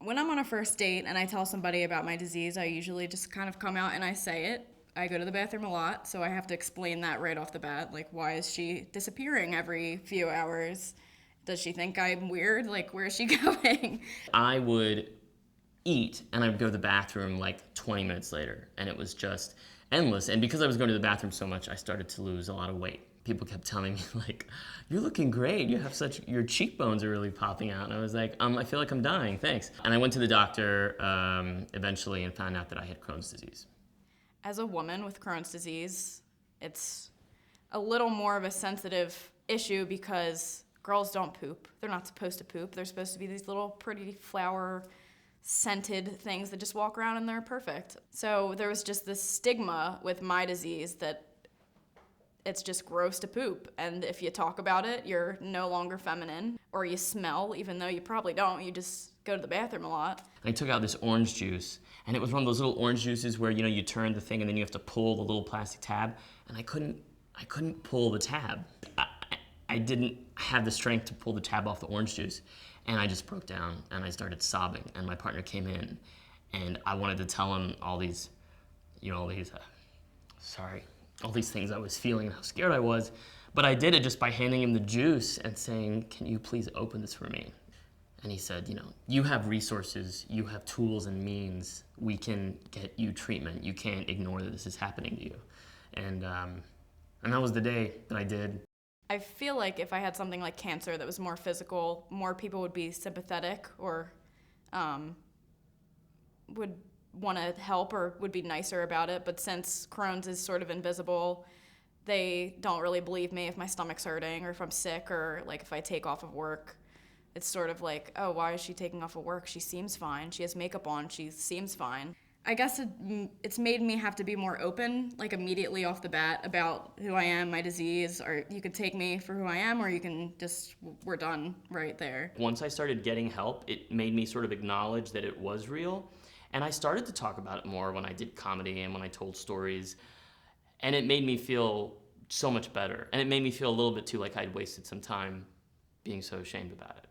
When I'm on a first date and I tell somebody about my disease, I usually just kind of come out and I say it. I go to the bathroom a lot, so I have to explain that right off the bat. Like, why is she disappearing every few hours? Does she think I'm weird? Like, where is she going? I would eat and I would go to the bathroom like 20 minutes later, and it was just endless. And because I was going to the bathroom so much, I started to lose a lot of weight. People kept telling me like, "You're looking great. You have your cheekbones are really popping out." And I was like, I feel like I'm dying. Thanks." And I went to the doctor eventually and found out that I had Crohn's disease. As a woman with Crohn's disease, it's a little more of a sensitive issue because girls don't poop. They're not supposed to poop. They're supposed to be these little pretty flower scented things that just walk around and they're perfect. So there was just this stigma with my disease that it's just gross to poop. And if you talk about it, you're no longer feminine, or you smell, even though you probably don't. You just go to the bathroom a lot. I took out this orange juice, and it was one of those little orange juices where you turn the thing and then you have to pull the little plastic tab, and I couldn't pull the tab. I didn't have the strength to pull the tab off the orange juice, and I just broke down and I started sobbing. And my partner came in, and I wanted to tell him all these things I was feeling and how scared I was, but I did it just by handing him the juice and saying, "Can you please open this for me?" And he said, "You have resources, you have tools and means. We can get you treatment. You can't ignore that this is happening to you." And that was the day that I did. I feel like if I had something like cancer that was more physical, more people would be sympathetic or would want to help or would be nicer about it. But since Crohn's is sort of invisible, they don't really believe me if my stomach's hurting or if I'm sick or like if I take off of work. It's sort of like, oh, why is she taking off of work? She seems fine. She has makeup on. She seems fine. I guess it's made me have to be more open, like immediately off the bat, about who I am, my disease, or you could take me for who I am, or you can just, we're done right there. Once I started getting help, it made me sort of acknowledge that it was real. And I started to talk about it more when I did comedy and when I told stories. And it made me feel so much better. And it made me feel a little bit too like I'd wasted some time being so ashamed about it.